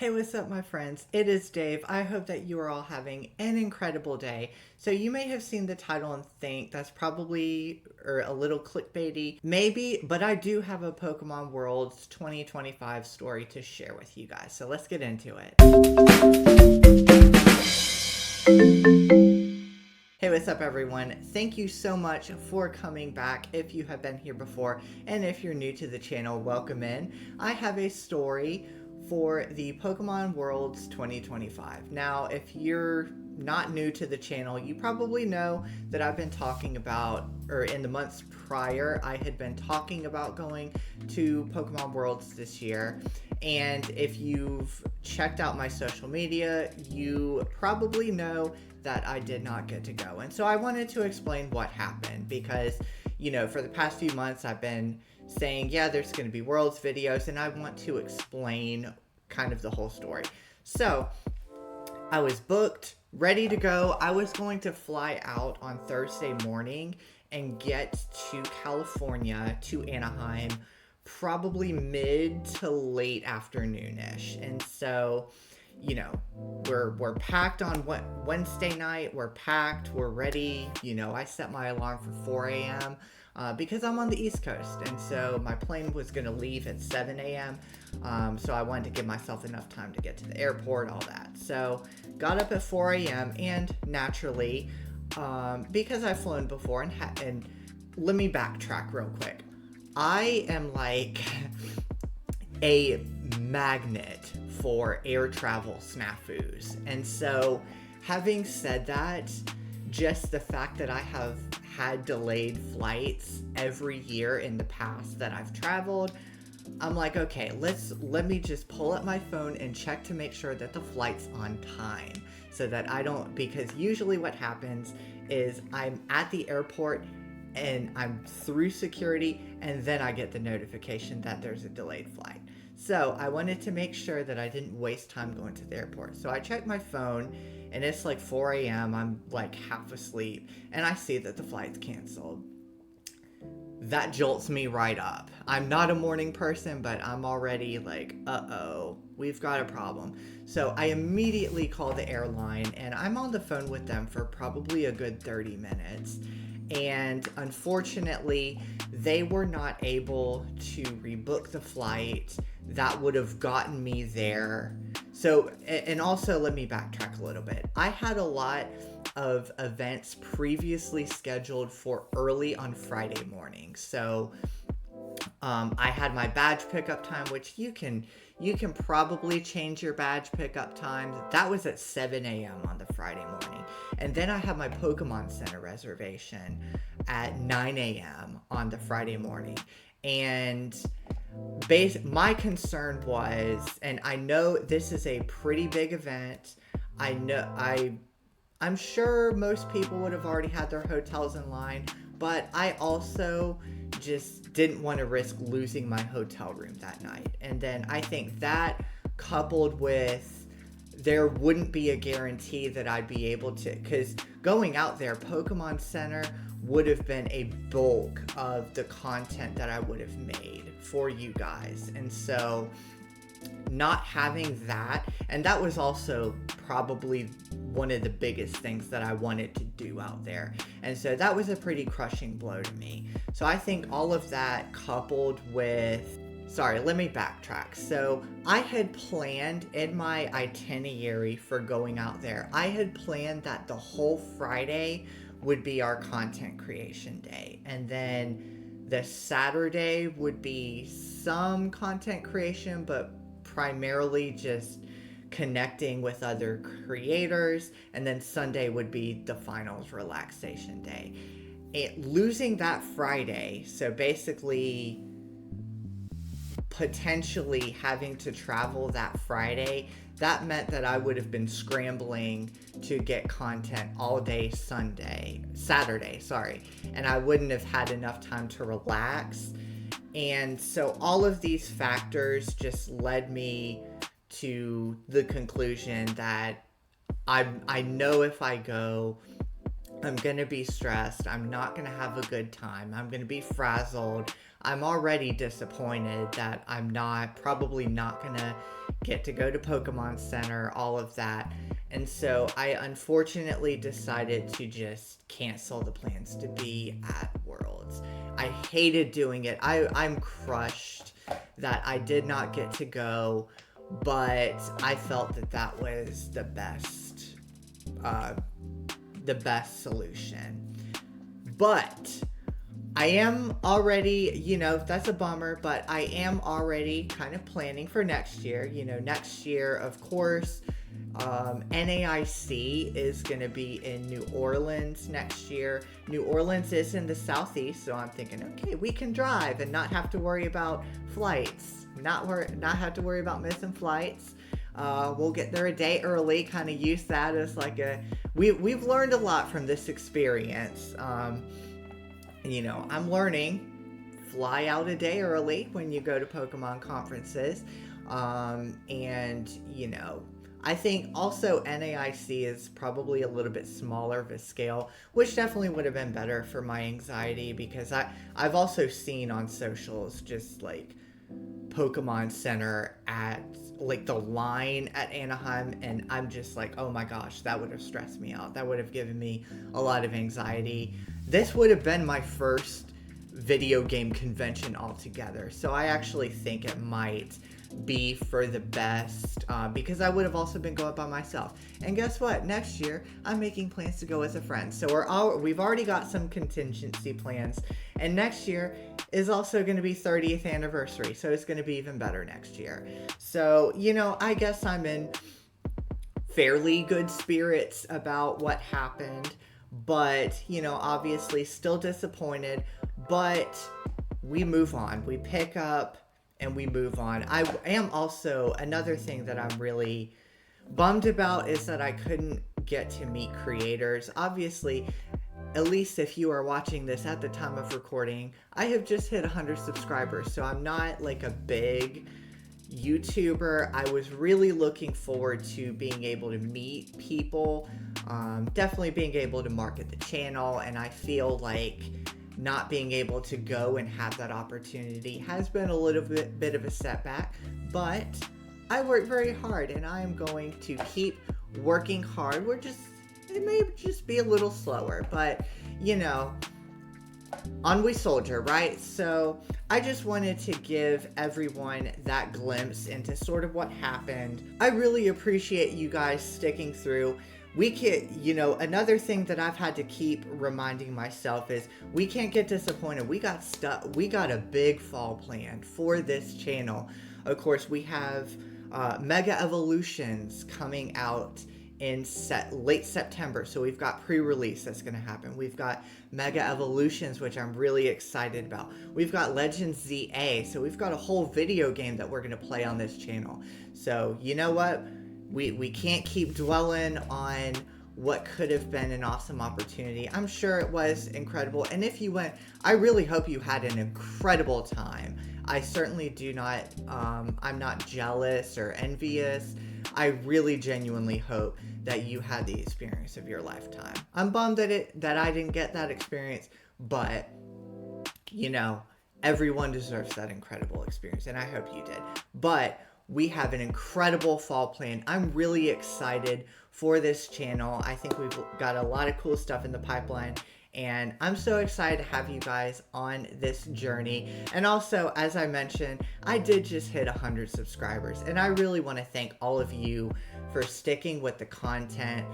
Hey, what's up, my friends? It is Dave. I hope that you are all having an incredible day. So, you may have seen the title and think that's probably or a little clickbaity, maybe, but I do have a Pokemon Worlds 2025 story to share with you guys. So, let's get into it. Hey, what's up, everyone? Thank you so much for coming back if you have been here before, and if you're new to the channel, welcome in. I have a story for the Pokemon Worlds 2025. Now, if you're not new to the channel, you probably know that I've been talking about, or in the months prior, I had been talking about going to Pokemon Worlds this year. And if you've checked out my social media, you probably know that I did not get to go. And so I wanted to explain what happened because, for the past few months I've been saying, yeah, there's going to be Worlds videos, and I want to explain kind of the whole story. So I was booked, ready to go. I was going to fly out on Thursday morning and get to California, to Anaheim, probably mid to late afternoon-ish. And so, we're packed on Wednesday night. We're packed. We're ready. I set my alarm for 4 a.m. Because I'm on the East Coast, and so my plane was going to leave at 7 a.m. So I wanted to give myself enough time to get to the airport, all that. So got up at 4 a.m. and naturally, because I've flown before, and let me backtrack real quick. I am like a magnet for air travel snafus. And so, having said that, just the fact that I have had delayed flights every year in the past that I've traveled, I'm like, okay, let me just pull up my phone and check to make sure that the flight's on time, so that I don't, because usually what happens is I'm at the airport and I'm through security, and then I get the notification that there's a delayed flight. So I wanted to make sure that I didn't waste time going to the airport. So I checked my phone, and it's like 4 a.m. I'm like half asleep, and I see that the flight's canceled. That jolts me right up. I'm not a morning person, but I'm already like, uh-oh, we've got a problem. So I immediately call the airline, and I'm on the phone with them for probably a good 30 minutes. And unfortunately, they were not able to rebook the flight that would have gotten me there. So, and also let me backtrack a little bit. I had a lot of events previously scheduled for early on Friday morning. So I had my badge pickup time, which you can probably change your badge pickup time. That was at 7 a.m. on the Friday morning. And then I have my Pokemon Center reservation at 9 a.m. on the Friday morning. And my concern was, and I know this is a pretty big event. I'm sure most people would have already had their hotels in line, but I also just didn't want to risk losing my hotel room that night. And then I think that, coupled with there wouldn't be a guarantee that I'd be able to, because going out there, Pokemon Center would have been a bulk of the content that I would have made for you guys. And so not having that, and that was also probably one of the biggest things that I wanted to do out there. And so that was a pretty crushing blow to me. So I think all of that, coupled with, sorry, let me backtrack. So I had planned in my itinerary for going out there, I had planned that the whole Friday would be our content creation day. And then the Saturday would be some content creation, but primarily just connecting with other creators. And then Sunday would be the finals relaxation day. Losing that Friday, so basically potentially having to travel that Friday, that meant that I would have been scrambling to get content all day Saturday, and I wouldn't have had enough time to relax. And so all of these factors just led me to the conclusion that I know if I go, I'm going to be stressed. I'm not going to have a good time. I'm going to be frazzled. I'm already disappointed that I'm probably not gonna get to go to Pokemon Center, all of that. And so I unfortunately decided to just cancel the plans to be at Worlds. I hated doing it. I'm crushed that I did not get to go, but I felt that that was uh, the best solution. But I am already, that's a bummer, but I am already kind of planning for next year. Next year, of course, NAIC is going to be in New Orleans next year. New Orleans is in the southeast, so I'm thinking, okay, we can drive and not have to worry about flights, not have to worry about missing flights. We'll get there a day early, kind of use that as like we've learned a lot from this experience. I'm learning, fly out a day early when you go to Pokemon conferences. I think also NAIC is probably a little bit smaller of a scale, which definitely would have been better for my anxiety, because I've also seen on socials just like Pokemon Center at like the line at Anaheim, and I'm just like, oh my gosh, that would have stressed me out. That would have given me a lot of anxiety. This would have been my first video game convention altogether, so I actually think it might be for the best, because I would have also been going by myself. And guess what? Next year, I'm making plans to go with a friend. So we've already got some contingency plans. And next year is also going to be 30th anniversary. So it's going to be even better next year. So, I guess I'm in fairly good spirits about what happened. But, obviously still disappointed. But we move on. We pick up and we move on. I am also, another thing that I'm really bummed about is that I couldn't get to meet creators. Obviously, at least if you are watching this at the time of recording, I have just hit 100 subscribers, so I'm not like a big YouTuber. I was really looking forward to being able to meet people, definitely being able to market the channel, and I feel like not being able to go and have that opportunity has been a little bit of a setback, but I work very hard and I am going to keep working hard. It may just be a little slower, but on we soldier, right? So I just wanted to give everyone that glimpse into sort of what happened. I really appreciate you guys sticking through. We can't, another thing that I've had to keep reminding myself is we can't get disappointed. We got a big fall planned for this channel. Of course, we have Mega Evolutions coming out in late September. So we've got pre-release that's going to happen. We've got Mega Evolutions, which I'm really excited about. We've got Legends ZA. So we've got a whole video game that we're going to play on this channel. So you know what? We can't keep dwelling on what could have been an awesome opportunity. I'm sure it was incredible. And if you went, I really hope you had an incredible time. I certainly do not, I'm not jealous or envious. I really genuinely hope that you had the experience of your lifetime. I'm bummed that I didn't get that experience, but everyone deserves that incredible experience, and I hope you did. But we have an incredible fall plan. I'm really excited for this channel. I think we've got a lot of cool stuff in the pipeline, and I'm so excited to have you guys on this journey. And also, as I mentioned, I did just hit 100 subscribers, and I really want to thank all of you for sticking with the content,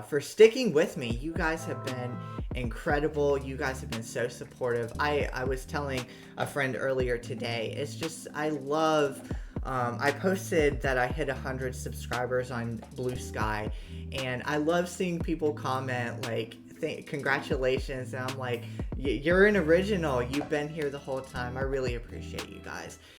for sticking with me. You guys have been incredible. You guys have been so supportive. I was telling a friend earlier today, it's just, I love... I posted that I hit 100 subscribers on Blue Sky, and I love seeing people comment like, congratulations, and I'm like, you're an original, you've been here the whole time. I really appreciate you guys.